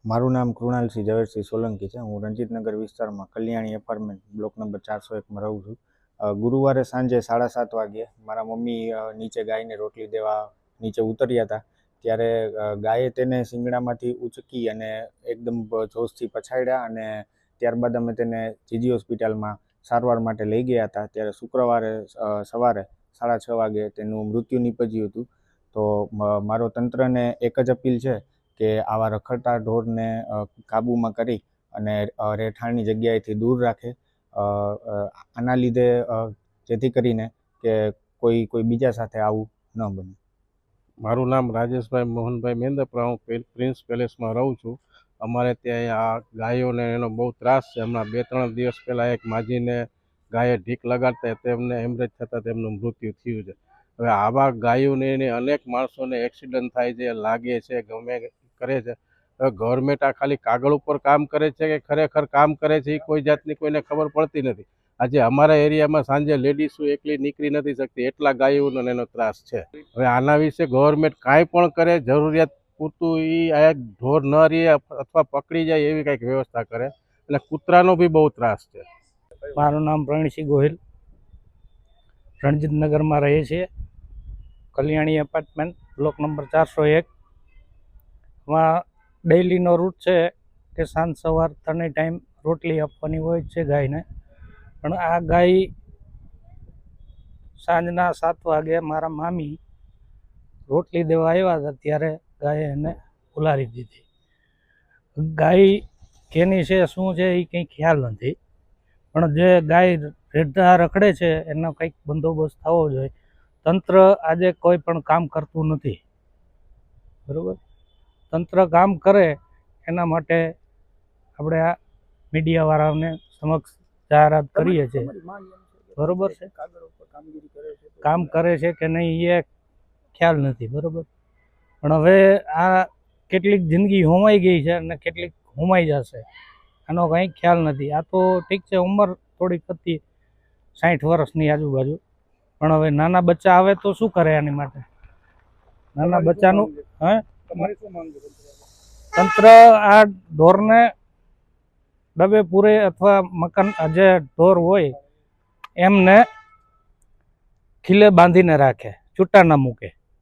મારું નામ કૃણાલસિંહ ઝવેરસિંહ સોલંકી છે। હું રણજીતનગર વિસ્તારમાં કલ્યાણી એપાર્ટમેન્ટ બ્લોક નંબર 401માં રહું છું। ગુરુવારે સાંજે 7:30 વાગ્યે મારા મમ્મી નીચે ગાયને રોટલી દેવા નીચે ઉતર્યા હતા। ત્યારે ગાયે તેને શિંગડામાંથી ઉચકી અને એકદમ જોશથી પછાડ્યા અને ત્યારબાદ અમે તેને જીજી હોસ્પિટલમાં સારવાર માટે લઈ ગયા હતા। ત્યારે શુક્રવારે સવારે 6:30 વાગે તેનું મૃત્યુ નીપજ્યું હતું। તો મારો તંત્રને એક જ અપીલ છે કે આવા રખડતા ઢોરને કાબૂમાં કરી અને રહેઠાણની જગ્યાએથી દૂર રાખે। આના લીધે જેથી કરીને કે કોઈ બીજા સાથે આવું ન બને। મારું નામ રાજેશભાઈ મોહનભાઈ મેંદપરા, હું પ્રિન્સ પેલેસમાં રહું છું। અમારે ત્યાં આ ગાયોને એનો બહુ ત્રાસ છે। હમણાં 2-3 દિવસ પહેલાં એક માજીને ગાયે ઢીક લગાડતા તેમને હેમરેજ થતાં તેમનું મૃત્યુ થયું છે। હવે આવા ગાયોને એને અનેક માણસોને એક્સિડન્ટ થાય છે, લાગે છે, ગમે કરે છે। હવે ગવર્મેન્ટ આ ખાલી કાગળ ઉપર કામ કરે છે કે ખરેખર કામ કરે છે એ કોઈ જાતની કોઈને ખબર પડતી નથી। આજે અમારા એરિયામાં સાંજે લેડીઝો એકલી નીકળી નથી શકતી, એટલા ગાયોનો એનો ત્રાસ છે। હવે આના વિશે ગવર્મેન્ટ કાંઈ પણ કરે, જરૂરિયાત પૂરતું એ આ ઢોર ન રહે અથવા પકડી જાય એવી કંઈક વ્યવસ્થા કરે। એટલે કૂતરાનો બી બહુ ત્રાસ છે। મારું નામ પ્રવીણસિંહ ગોહિલ, રણજીતનગરમાં રહીએ છીએ, કલ્યાણી એપાર્ટમેન્ટ બ્લોક નંબર 401 માં ડેઇલીનો રૂટ છે કે સાંજ સવાર ત્રણેય ટાઈમ રોટલી આપવાની હોય છે ગાયને। પણ આ ગાય સાંજના 7 વાગે મારા મામી રોટલી દેવા આવ્યા હતા ત્યારે ગાયે એને ઉલારી દીધી। ગાય કેની છે શું છે એ કંઈ ખ્યાલ નથી, પણ જે ગાય રેઢા રખડે છે એનો કંઈક બંદોબસ્ત થવો જોઈએ। તંત્ર આજે કોઈ પણ કામ કરતું નથી, બરાબર। તંત્ર કામ કરે એના માટે આપણે આ મીડિયાવાળાને સમક્ષ જાહેરાત કરીએ છીએ, બરાબર છે। કામ કરે છે કે નહીં એ ખ્યાલ નથી, બરાબર। પણ હવે આ કેટલીક જિંદગી હોમાઈ ગઈ છે અને કેટલીક હોમાઈ જશે, આનો કંઈ ખ્યાલ નથી। આ તો ઠીક છે, ઉંમર થોડીક હતી 60 વર્ષની આજુબાજુ, પણ હવે નાના બચ્ચા આવે તો શું કરે આની માટે? નાના બચ્ચાનું તંત્ર આ ઢોરને ડબે પૂરે અથવા મકાન જે ઢોર હોય એમને ખીલે બાંધીને રાખે, છૂટા ના મૂકે।